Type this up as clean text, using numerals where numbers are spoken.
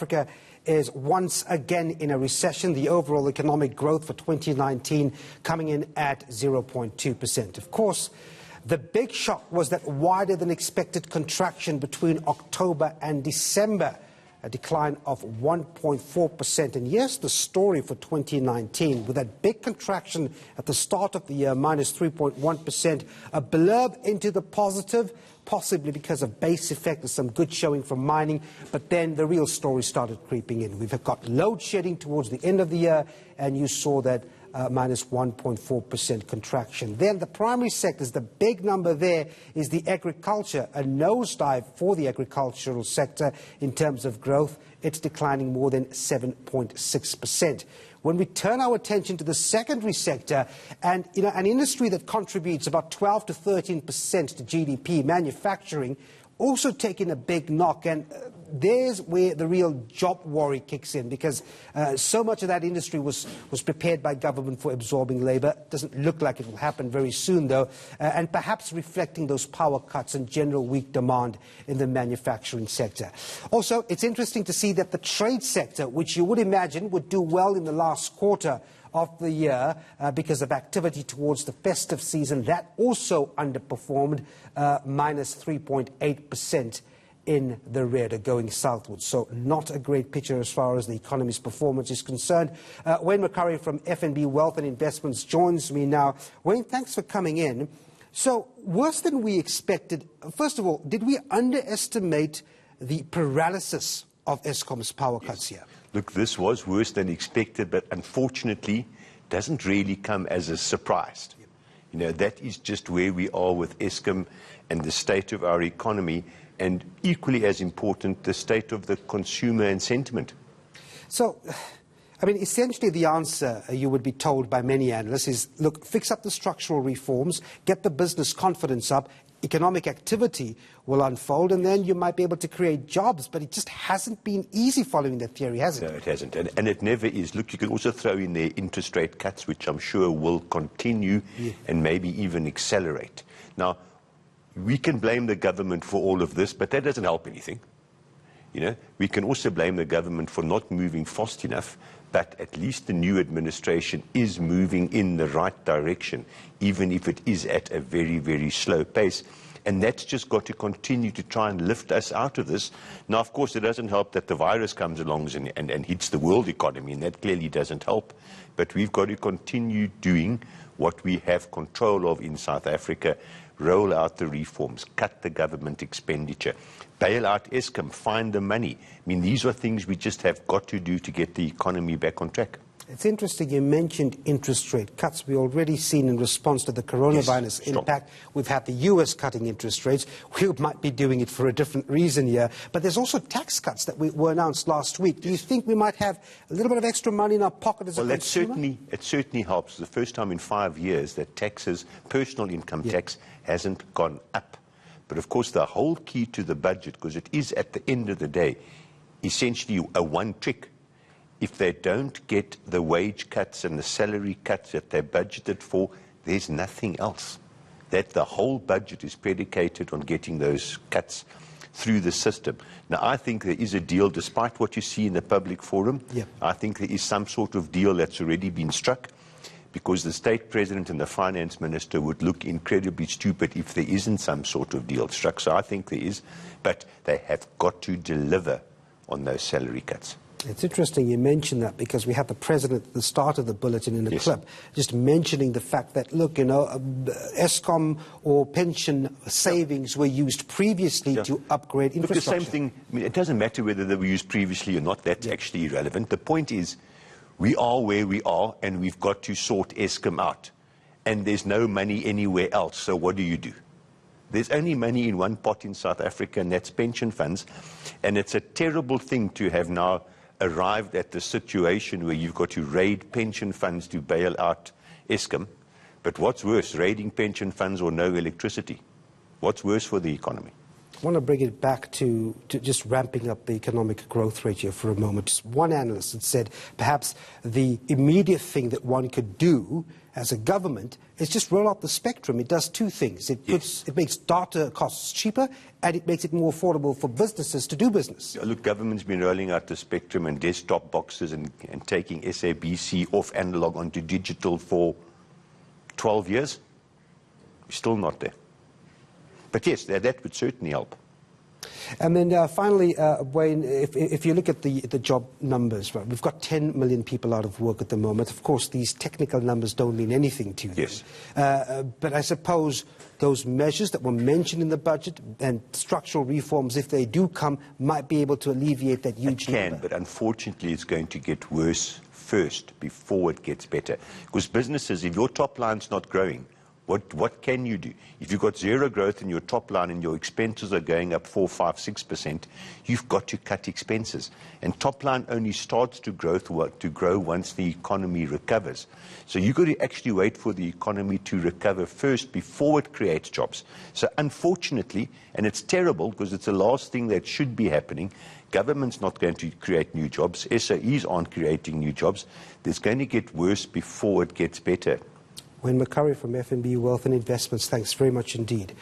Africa is once again in a recession. The overall economic growth for 2019 coming in at 0.2%. Of course, the big shock was that wider than expected contraction between October and December, a decline of 1.4%. And yes, the story for 2019, with that big contraction at the start of the year, minus 3.1%, a blurb into the positive, possibly because of base effect. There's some good showing from mining, but then the real story started creeping in. We've got load shedding towards the end of the year, and you saw that minus 1.4% contraction. Then the primary sectors, the big number there is the agriculture, a nosedive for the agricultural sector in terms of growth. It's declining more than 7.6%. When we turn our attention to the secondary sector, and an industry that contributes about 12 to 13% to GDP, manufacturing, also taking a big knock, and there's where the real job worry kicks in, because so much of that industry was prepared by government for absorbing labour. Doesn't look like it will happen very soon, though, and perhaps reflecting those power cuts and general weak demand in the manufacturing sector. Also, it's interesting to see that the trade sector, which you would imagine would do well in the last quarter of the year because of activity towards the festive season, that also underperformed, minus 3.8% in the red, going southwards. So not a great picture as far as the economy's performance is concerned. Wayne Mccurrie from FNB Wealth and Investments joins me now. Wayne, thanks for coming in. So worse than we expected. First of all, did we underestimate the paralysis of Eskom's power cuts here? Look, this was worse than expected, but unfortunately doesn't really come as a surprise. You know, that is just where we are with Eskom and the state of our economy, and equally as important, the state of the consumer and sentiment. So, I mean, essentially the answer, you would be told by many analysts, is, look, fix up the structural reforms, get the business confidence up, economic activity will unfold, and then you might be able to create jobs. But it just hasn't been easy following that theory, has it? No, it hasn't. And it never is. Look, you can also throw in their interest rate cuts, which I'm sure will continue and maybe even accelerate. Now, we can blame the government for all of this, but that doesn't help anything. You know, we can also blame the government for not moving fast enough, but at least the new administration is moving in the right direction, even if it is at a very, very slow pace. And that's just got to continue to try and lift us out of this. Now, of course, it doesn't help that the virus comes along and hits the world economy, and that clearly doesn't help. But we've got to continue doing what we have control of in South Africa, roll out the reforms, cut the government expenditure, bail out Eskom, find the money. I mean, these are things we just have got to do to get the economy back on track. It's interesting you mentioned interest rate cuts. We've already seen in response to the coronavirus impact, we've had the US cutting interest rates. We might be doing it for a different reason here. But there's also tax cuts that were announced last week. Do you think we might have a little bit of extra money in our pocket as a consumer? Well, it certainly helps. The first time in 5 years that taxes, personal income tax, hasn't gone up. But of course, the whole key to the budget, because it is at the end of the day essentially a one trick. If they don't get the wage cuts and the salary cuts that they budgeted for, there's nothing else. That the whole budget is predicated on getting those cuts through the system. Now, I think there is a deal, despite what you see in the public forum. I think there is some sort of deal that's already been struck, because the state president and the finance minister would look incredibly stupid if there isn't some sort of deal struck. So I think there is, but they have got to deliver on those salary cuts. It's interesting you mentioned that, because we had the president at the start of the bulletin in a clip just mentioning the fact that, look, Eskom or pension savings were used previously to upgrade infrastructure. Look, the same thing, I mean, it doesn't matter whether they were used previously or not. That's actually irrelevant. The point is, we are where we are, and we've got to sort Eskom out. And there's no money anywhere else, so what do? There's only money in one pot in South Africa, and that's pension funds. And it's a terrible thing to have now arrived at the situation where you've got to raid pension funds to bail out Eskom. But what's worse, raiding pension funds or no electricity? What's worse for the economy? I want to bring it back to just ramping up the economic growth rate here for a moment. Just one analyst had said perhaps the immediate thing that one could do as a government is just roll out the spectrum. It does two things. It makes data costs cheaper, and it makes it more affordable for businesses to do business. Yeah, look, government's been rolling out the spectrum and desktop boxes and taking SABC off analog onto digital for 12 years. We're still not there. But yes, that would certainly help. And then finally, Wayne, if you look at the job numbers, right, we've got 10 million people out of work at the moment. Of course, these technical numbers don't mean anything to you. Yes. But I suppose those measures that were mentioned in the budget and structural reforms, if they do come, might be able to alleviate that huge number. It can, but unfortunately it's going to get worse first before it gets better. Because businesses, if your top line's not growing, what can you do? If you've got zero growth in your top line and your expenses are going up 4, 5, 6%, you've got to cut expenses. And top line only starts to grow once the economy recovers. So you've got to actually wait for the economy to recover first before it creates jobs. So unfortunately, and it's terrible because it's the last thing that should be happening, government's not going to create new jobs, SOEs aren't creating new jobs. It's going to get worse before it gets better. Wayne Mccurrie from FNB Wealth and Investments, thanks very much indeed.